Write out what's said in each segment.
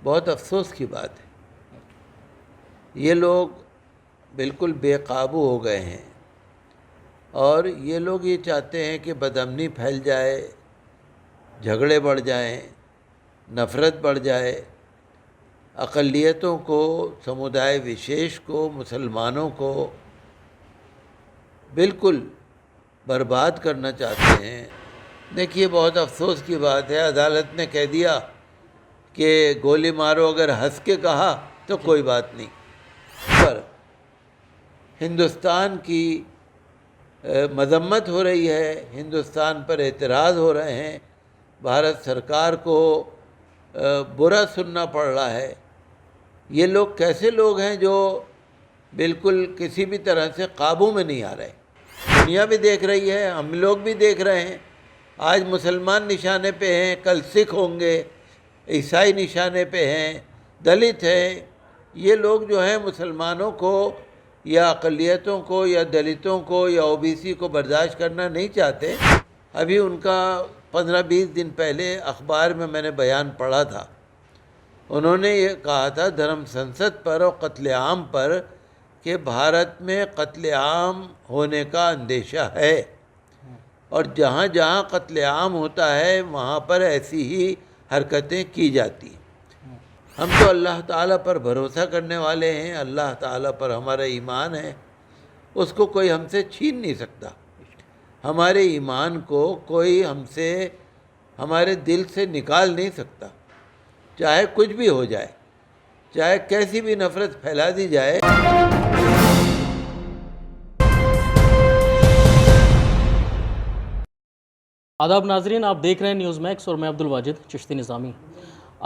بہت افسوس کی بات ہے، یہ لوگ بالکل بے قابو ہو گئے ہیں، اور یہ لوگ یہ چاہتے ہیں کہ بدامنی پھیل جائے، جھگڑے بڑھ جائیں، نفرت بڑھ جائے، اقلیتوں کو، سمودائے وشیش کو، مسلمانوں کو بالکل برباد کرنا چاہتے ہیں۔ دیکھیے، بہت افسوس کی بات ہے، عدالت نے کہہ دیا کہ گولی مارو، اگر ہنس کے کہا تو کوئی بات نہیں، پر ہندوستان کی مذمت ہو رہی ہے، ہندوستان پر اعتراض ہو رہے ہیں، بھارت سرکار کو برا سننا پڑ رہا ہے۔ یہ لوگ کیسے لوگ ہیں جو بالکل کسی بھی طرح سے قابو میں نہیں آ رہے؟ دنیا بھی دیکھ رہی ہے، ہم لوگ بھی دیکھ رہے ہیں، آج مسلمان نشانے پہ ہیں، کل سکھ ہوں گے، عیسائی نشانے پہ ہیں، دلت ہیں۔ یہ لوگ جو ہیں مسلمانوں کو یا اقلیتوں کو یا دلتوں کو یا او بی سی کو برداشت کرنا نہیں چاہتے۔ ابھی ان کا 15-20 دن پہلے اخبار میں نے بیان پڑھا تھا، انہوں نے یہ کہا تھا دھرم سنسد پر اور قتل عام پر کہ بھارت میں قتل عام ہونے کا اندیشہ ہے، اور جہاں جہاں قتل عام ہوتا ہے وہاں پر ایسی ہی حرکتیں کی جاتی ہیں۔ ہم تو اللہ تعالیٰ پر بھروسہ کرنے والے ہیں، اللہ تعالیٰ پر ہمارا ایمان ہے، اس کو کوئی ہم سے چھین نہیں سکتا۔ ہمارے ایمان کو کوئی ہم سے، ہمارے دل سے نکال نہیں سکتا، چاہے کچھ بھی ہو جائے، چاہے کیسی بھی نفرت پھیلا دی جائے۔ آداب ناظرین، آپ دیکھ رہے ہیں نیوز میکس اور میں عبدالواجد چشتی نظامی۔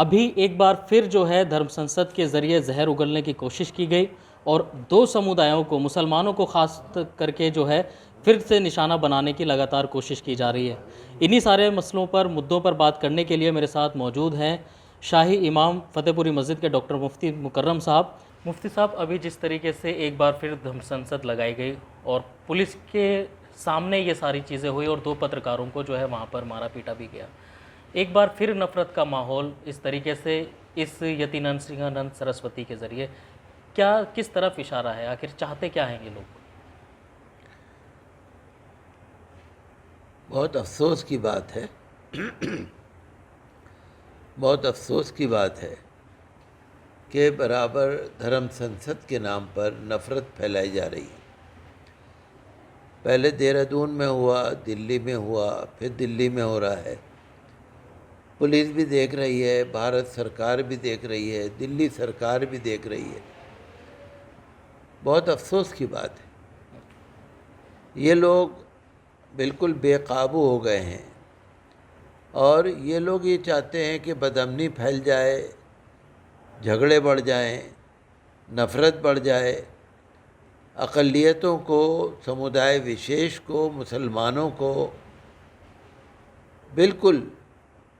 ابھی ایک بار پھر جو ہے دھرم سنسد کے ذریعے زہر اگلنے کی کوشش کی گئی، اور دو سمودایوں کو، مسلمانوں کو خاص کر کے جو ہے پھر سے نشانہ بنانے کی لگاتار کوشش کی جا رہی ہے۔ انہی سارے مسئلوں پر، مدعوں پر بات کرنے کے لیے میرے ساتھ موجود ہیں شاہی امام فتح پوری مسجد کے ڈاکٹر مفتی مکرم صاحب۔ مفتی صاحب، ابھی جس طریقے سے ایک بار پھر دھرم سنسد لگائی گئی اور پولیس کے سامنے یہ ساری چیزیں ہوئی اور دو پترکاروں کو جو ہے وہاں پر مارا پیٹا بھی گیا، ایک بار پھر نفرت کا ماحول اس طریقے سے اس یتیانند سرسوتی کے ذریعے، کیا کس طرف اشارہ ہے؟ آخر چاہتے کیا ہیں یہ لوگ؟ بہت افسوس کی بات ہے، بہت افسوس کی بات ہے کہ برابر دھرم سنسد کے نام پر نفرت پھیلائی جا رہی ہے۔ پہلے دہرادون میں ہوا، دلی میں ہوا، پھر دلی میں ہو رہا ہے۔ پولیس بھی دیکھ رہی ہے، بھارت سرکار بھی دیکھ رہی ہے، دلی سرکار بھی دیکھ رہی ہے۔ بہت افسوس کی بات ہے، یہ لوگ بالکل بے قابو ہو گئے ہیں، اور یہ لوگ یہ چاہتے ہیں کہ بدامنی پھیل جائے، جھگڑے بڑھ جائیں، نفرت بڑھ جائے، اقلیتوں کو، سمودائے وشیش کو، مسلمانوں کو بالکل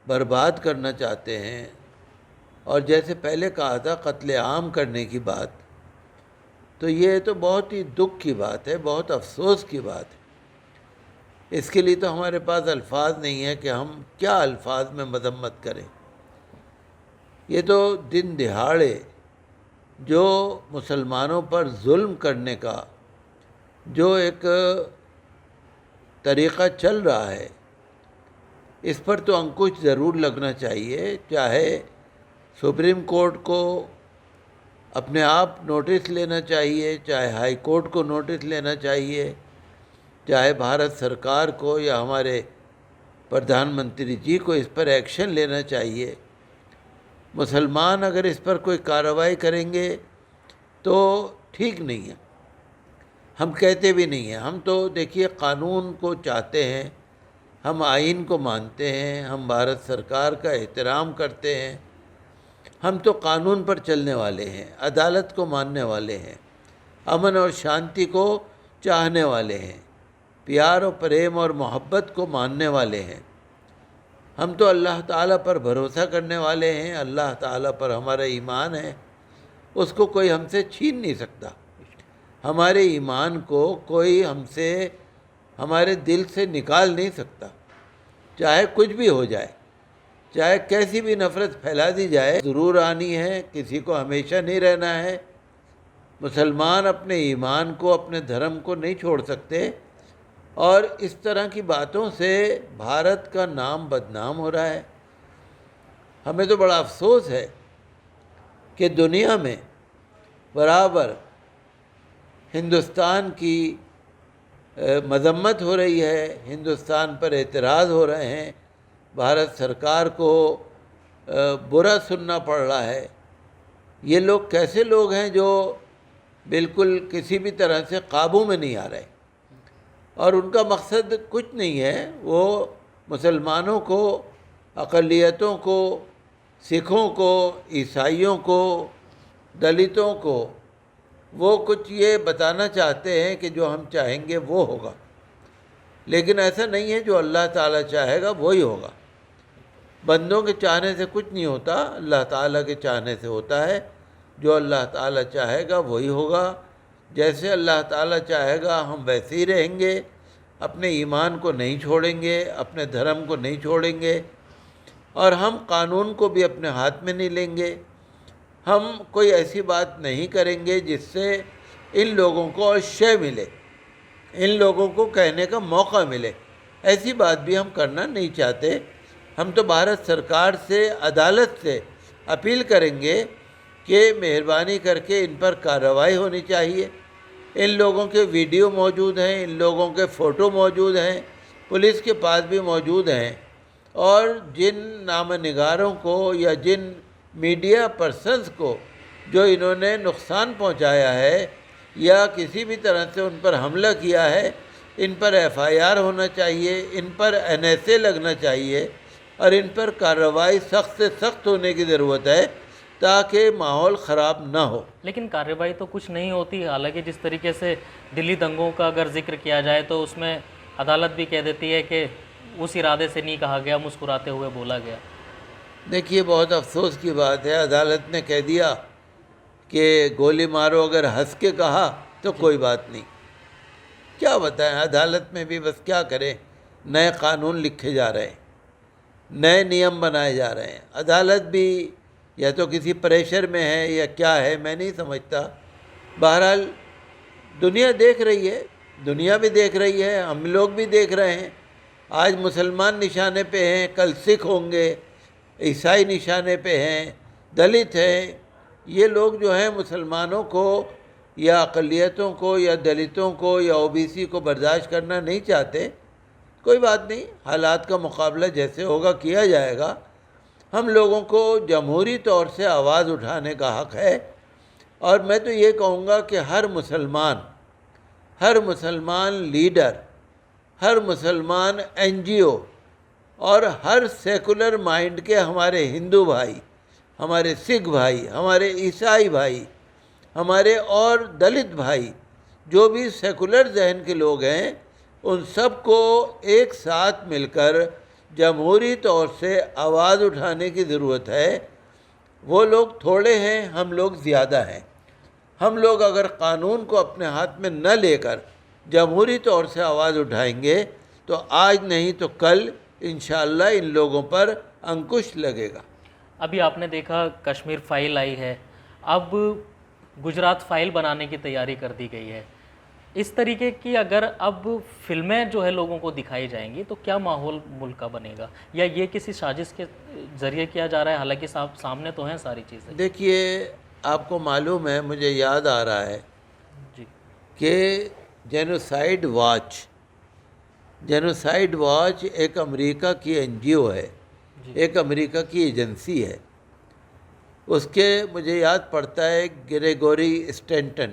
برباد کرنا چاہتے ہیں۔ اور جیسے پہلے کہا تھا قتل عام کرنے کی بات، تو یہ تو بہت ہی دکھ کی بات ہے، بہت افسوس کی بات ہے۔ اس کے لیے تو ہمارے پاس الفاظ نہیں ہے کہ ہم کیا الفاظ میں مذمت کریں۔ یہ تو دن دہاڑے جو مسلمانوں پر ظلم کرنے کا جو ایک طریقہ چل رہا ہے، اس پر تو انکش ضرور لگنا چاہیے۔ چاہے سپریم کورٹ کو اپنے آپ نوٹس لینا چاہیے، چاہے ہائی کورٹ کو نوٹس لینا چاہیے، چاہے بھارت سرکار کو یا ہمارے پردھان منتری جی کو اس پر ایکشن لینا چاہیے۔ مسلمان اگر اس پر کوئی کارروائی کریں گے تو ٹھیک نہیں ہے، ہم کہتے بھی نہیں ہیں۔ ہم تو دیکھیے قانون کو چاہتے ہیں، ہم آئین کو مانتے ہیں، ہم بھارت سرکار کا احترام کرتے ہیں، ہم تو قانون پر چلنے والے ہیں، عدالت کو ماننے والے ہیں، امن اور شانتی کو چاہنے والے ہیں، پیار و پریم اور محبت کو ماننے والے ہیں۔ ہم تو اللہ تعالیٰ پر بھروسہ کرنے والے ہیں، اللہ تعالیٰ پر ہمارا ایمان ہے، اس کو کوئی ہم سے چھین نہیں سکتا۔ ہمارے ایمان کو کوئی ہم سے، ہمارے دل سے نکال نہیں سکتا، چاہے کچھ بھی ہو جائے، چاہے کیسی بھی نفرت پھیلا دی جائے ضرور آنی ہے، کسی کو ہمیشہ نہیں رہنا ہے۔ مسلمان اپنے ایمان کو، اپنے دھرم کو نہیں چھوڑ سکتے، اور اس طرح کی باتوں سے بھارت کا نام بدنام ہو رہا ہے۔ ہمیں تو بڑا افسوس ہے کہ دنیا میں برابر ہندوستان کی مذمت ہو رہی ہے، ہندوستان پر اعتراض ہو رہے ہیں، بھارت سرکار کو برا سننا پڑ رہا ہے۔ یہ لوگ کیسے لوگ ہیں جو بالکل کسی بھی طرح سے قابو میں نہیں آ رہے، اور ان کا مقصد کچھ نہیں ہے، وہ مسلمانوں کو، اقلیتوں کو، سکھوں کو، عیسائیوں کو، دلتوں کو، وہ کچھ یہ بتانا چاہتے ہیں کہ جو ہم چاہیں گے وہ ہوگا، لیکن ایسا نہیں ہے۔ جو اللہ تعالیٰ چاہے گا وہی ہوگا۔ بندوں کے چاہنے سے کچھ نہیں ہوتا، اللہ تعالیٰ کے چاہنے سے ہوتا ہے۔ جو اللہ تعالیٰ چاہے گا وہی ہوگا، جیسے اللہ تعالیٰ چاہے گا ہم ویسے ہی رہیں گے، اپنے ایمان کو نہیں چھوڑیں گے، اپنے دھرم کو نہیں چھوڑیں گے، اور ہم قانون کو بھی اپنے ہاتھ میں نہیں لیں گے۔ ہم کوئی ایسی بات نہیں کریں گے جس سے ان لوگوں کو اور شے ملے، ان لوگوں کو کہنے کا موقع ملے۔ ایسی بات بھی ہم کرنا نہیں چاہتے۔ ہم تو بھارت سرکار سے، عدالت سے اپیل کریں گے کہ مہربانی کر کے ان پر کارروائی ہونی چاہیے۔ ان لوگوں کے ویڈیو موجود ہیں، ان لوگوں کے فوٹو موجود ہیں، پولیس کے پاس بھی موجود ہیں، اور جن نامہ نگاروں کو یا جن میڈیا پرسنز کو جو انہوں نے نقصان پہنچایا ہے یا کسی بھی طرح سے ان پر حملہ کیا ہے، ان پر ایف آئی آر ہونا چاہیے، ان پر NSA لگنا چاہیے، اور ان پر کارروائی سخت سے سخت ہونے کی ضرورت ہے تاکہ ماحول خراب نہ ہو۔ لیکن کارروائی تو کچھ نہیں ہوتی، حالانکہ جس طریقے سے دلی دنگوں کا اگر ذکر کیا جائے تو اس میں عدالت بھی کہہ دیتی ہے کہ اس ارادے سے نہیں کہا گیا، مسکراتے ہوئے بولا گیا۔ دیکھیے، بہت افسوس کی بات ہے، عدالت نے کہہ دیا کہ گولی مارو، اگر ہنس کے کہا تو کوئی بات نہیں۔ کیا بتائیں، عدالت میں بھی بس کیا کریں، نئے قانون لکھے جا رہے ہیں، نئے نیم بنائے جا رہے ہیں۔ عدالت بھی یا تو کسی پریشر میں ہے یا کیا ہے، میں نہیں سمجھتا۔ بہرحال دنیا دیکھ رہی ہے، دنیا بھی دیکھ رہی ہے، ہم لوگ بھی دیکھ رہے ہیں۔ آج مسلمان نشانے پہ ہیں، کل سکھ ہوں گے، عیسائی نشانے پہ ہیں، دلت ہیں۔ یہ لوگ جو ہیں مسلمانوں کو یا اقلیتوں کو یا دلتوں کو یا OBC کو برداشت کرنا نہیں چاہتے۔ کوئی بات نہیں، حالات کا مقابلہ جیسے ہوگا کیا جائے گا۔ ہم لوگوں کو جمہوری طور سے آواز اٹھانے کا حق ہے، اور میں تو یہ کہوں گا کہ ہر مسلمان لیڈر، ہر مسلمان NGO اور ہر سیکولر مائنڈ کے ہمارے ہندو بھائی، ہمارے سکھ بھائی، ہمارے عیسائی بھائی، ہمارے اور دلت بھائی، جو بھی سیکولر ذہن کے لوگ ہیں، ان سب کو ایک ساتھ مل کر جمہوری طور سے آواز اٹھانے کی ضرورت ہے۔ وہ لوگ تھوڑے ہیں، ہم لوگ زیادہ ہیں۔ ہم لوگ اگر قانون کو اپنے ہاتھ میں نہ لے کر جمہوری طور سے آواز اٹھائیں گے تو آج نہیں تو کل انشاءاللہ ان لوگوں پر انکش لگے گا۔ ابھی آپ نے دیکھا کشمیر فائل آئی ہے، اب گجرات فائل بنانے کی تیاری کر دی گئی ہے۔ اس طریقے کی اگر اب فلمیں جو ہے لوگوں کو دکھائی جائیں گی تو کیا ماحول ملک کا بنے گا، یا یہ کسی سازش کے ذریعے کیا جا رہا ہے؟ حالانکہ سامنے تو ہیں ساری چیزیں۔ دیکھیے، آپ کو معلوم ہے، مجھے یاد آ رہا ہے جی کہ جینوسائیڈ واچ ایک امریکہ کی NGO ہے، ایک امریکہ کی ایجنسی ہے۔ اس کے مجھے یاد پڑتا ہے گریگوری اسٹینٹن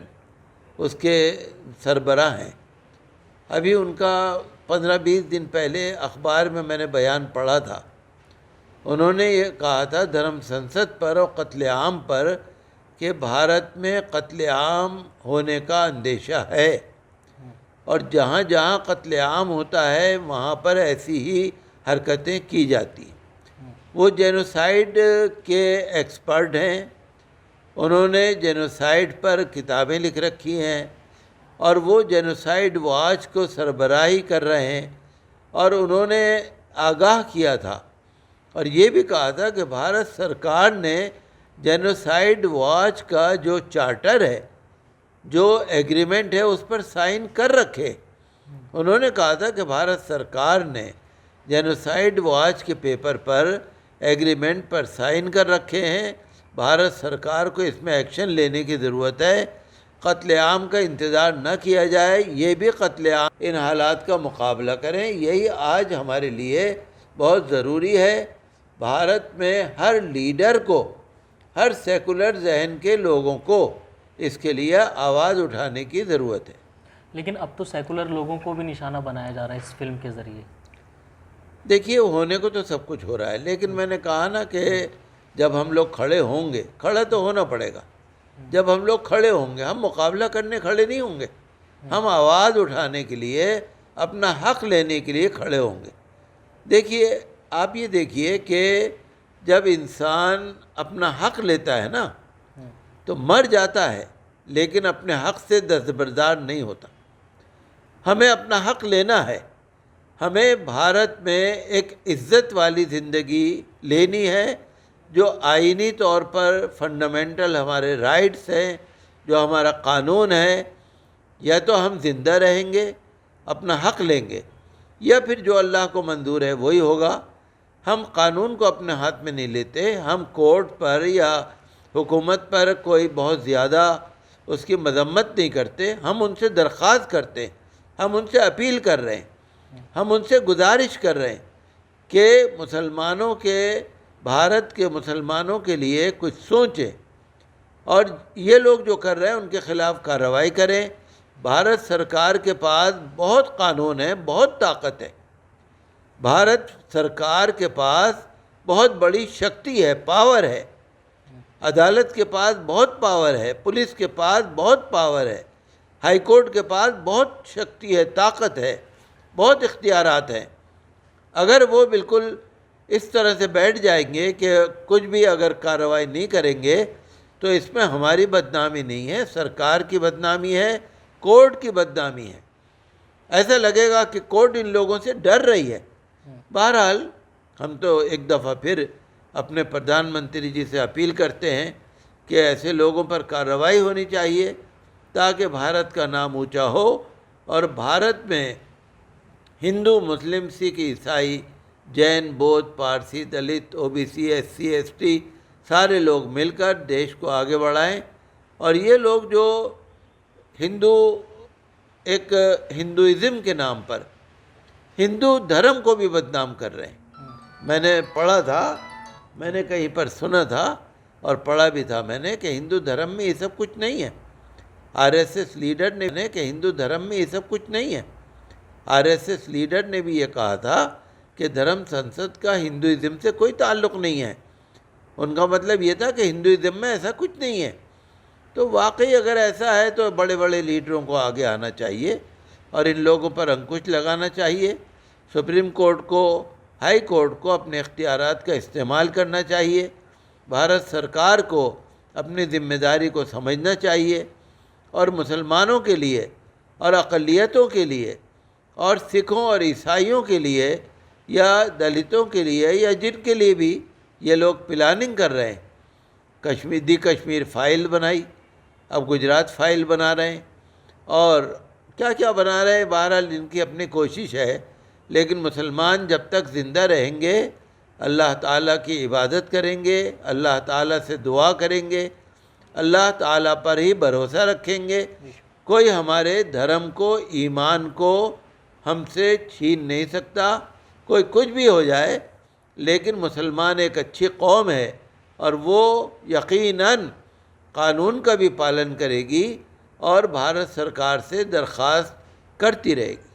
اس کے سربراہ ہیں۔ ابھی ان کا 15-20 دن پہلے اخبار میں نے بیان پڑھا تھا۔ انہوں نے یہ کہا تھا دھرم سنسد پر اور قتل عام پر کہ بھارت میں قتل عام ہونے کا اندیشہ ہے، اور جہاں جہاں قتل عام ہوتا ہے وہاں پر ایسی ہی حرکتیں کی جاتی ہیں۔ وہ جینوسائیڈ کے ایکسپرٹ ہیں، انہوں نے جینوسائیڈ پر کتابیں لکھ رکھی ہیں، اور وہ جینوسائیڈ واچ کو سربراہی کر رہے ہیں، اور انہوں نے آگاہ کیا تھا اور یہ بھی کہا تھا کہ بھارت سرکار نے جینوسائیڈ واچ کا جو چارٹر ہے، جو ایگریمنٹ ہے، اس پر سائن کر رکھے۔ انہوں نے کہا تھا کہ بھارت سرکار نے جینوسائیڈ واچ کے پیپر پر ایگریمنٹ پر سائن کر رکھے ہیں، بھارت سرکار کو اس میں ایکشن لینے کی ضرورت ہے، قتل عام کا انتظار نہ کیا جائے، یہ بھی قتل عام ان حالات کا مقابلہ کریں۔ یہی آج ہمارے لیے بہت ضروری ہے۔ بھارت میں ہر لیڈر کو، ہر سیکولر ذہن کے لوگوں کو اس کے لیے آواز اٹھانے کی ضرورت ہے۔ لیکن اب تو سیکولر لوگوں کو بھی نشانہ بنایا جا رہا ہے اس فلم کے ذریعے۔ دیکھیے، ہونے کو تو سب کچھ ہو رہا ہے، لیکن میں نے کہا نا کہ جب ہم لوگ کھڑے ہوں گے، کھڑا تو ہونا پڑے گا، جب ہم لوگ کھڑے ہوں گے، ہم مقابلہ کرنے کھڑے نہیں ہوں گے، ہم آواز اٹھانے کے لیے، اپنا حق لینے کے لیے کھڑے ہوں گے۔ دیکھیے، آپ یہ دیکھیے کہ جب انسان اپنا حق لیتا ہے نا تو مر جاتا ہے، لیکن اپنے حق سے دستبردار نہیں ہوتا۔ ہمیں اپنا حق لینا ہے، ہمیں بھارت میں ایک عزت والی زندگی لینی ہے، جو آئینی طور پر فنڈامنٹل ہمارے رائٹس ہیں، جو ہمارا قانون ہے۔ یا تو ہم زندہ رہیں گے، اپنا حق لیں گے، یا پھر جو اللہ کو منظور ہے وہی ہوگا۔ ہم قانون کو اپنے ہاتھ میں نہیں لیتے، ہم کورٹ پر یا حکومت پر کوئی بہت زیادہ اس کی مذمت نہیں کرتے، ہم ان سے درخواست کرتے ہیں، ہم ان سے اپیل کر رہے ہیں، ہم ان سے گزارش کر رہے ہیں کہ مسلمانوں کے، بھارت کے مسلمانوں کے لیے کچھ سوچیں، اور یہ لوگ جو کر رہے ہیں ان کے خلاف کارروائی کریں۔ بھارت سرکار کے پاس بہت قانون ہے، بہت طاقت ہے، بھارت سرکار کے پاس بہت بڑی شکتی ہے، پاور ہے، عدالت کے پاس بہت پاور ہے، پولیس کے پاس بہت پاور ہے، ہائی کورٹ کے پاس بہت شکتی ہے، طاقت ہے، بہت اختیارات ہیں۔ اگر وہ بالکل اس طرح سے بیٹھ جائیں گے کہ کچھ بھی اگر کارروائی نہیں کریں گے، تو اس میں ہماری بدنامی نہیں ہے، سرکار کی بدنامی ہے، کورٹ کی بدنامی ہے۔ ایسا لگے گا کہ کورٹ ان لوگوں سے ڈر رہی ہے۔ بہرحال ہم تو ایک دفعہ پھر اپنے پردھان منتری جی سے اپیل کرتے ہیں کہ ایسے لوگوں پر کارروائی ہونی چاہیے تاکہ بھارت کا نام اونچا ہو، اور بھارت میں ہندو، مسلم، سکھ، عیسائی، Jain, Bodh, Parsi, Dalit, O B C, S C, S T, سارے لوگ مل کر دیش کو آگے بڑھائیں۔ اور یہ لوگ جو ایک ہندوازم کے نام پر ہندو دھرم کو بھی بدنام کر رہے ہیں۔ میں نے پڑھا تھا، میں نے کہیں پر سنا تھا اور پڑھا بھی تھا میں نے کہ ہندو دھرم میں یہ سب کچھ نہیں ہے۔ آر ایس ایس لیڈر نے کہ ہندو دھرم میں یہ سب کچھ نہیں ہے۔ آر ایس ایس لیڈر نے بھی یہ کہا تھا کہ دھرم سنسد کا ہندوازم سے کوئی تعلق نہیں ہے۔ ان کا مطلب یہ تھا کہ ہندوازم میں ایسا کچھ نہیں ہے۔ تو واقعی اگر ایسا ہے تو بڑے بڑے لیڈروں کو آگے آنا چاہیے اور ان لوگوں پر انکش لگانا چاہیے۔ سپریم کورٹ کو، ہائی کورٹ کو اپنے اختیارات کا استعمال کرنا چاہیے۔ بھارت سرکار کو اپنی ذمہ داری کو سمجھنا چاہیے، اور مسلمانوں کے لیے اور اقلیتوں کے لیے اور سکھوں اور عیسائیوں کے لیے یا دلتوں کے لیے یا جن کے لیے بھی یہ لوگ پلاننگ کر رہے ہیں، کشمیر فائل بنائی، اب گجرات فائل بنا رہے ہیں، اور کیا کیا بنا رہے ہیں۔ بہرحال ان کی اپنی کوشش ہے، لیکن مسلمان جب تک زندہ رہیں گے اللہ تعالیٰ کی عبادت کریں گے، اللہ تعالیٰ سے دعا کریں گے، اللہ تعالیٰ پر ہی بھروسہ رکھیں گے۔ کوئی ہمارے دھرم کو، ایمان کو ہم سے چھین نہیں سکتا، کوئی کچھ بھی ہو جائے، لیکن مسلمان ایک اچھی قوم ہے اور وہ یقیناً قانون کا بھی پالن کرے گی اور بھارت سرکار سے درخواست کرتی رہے گی۔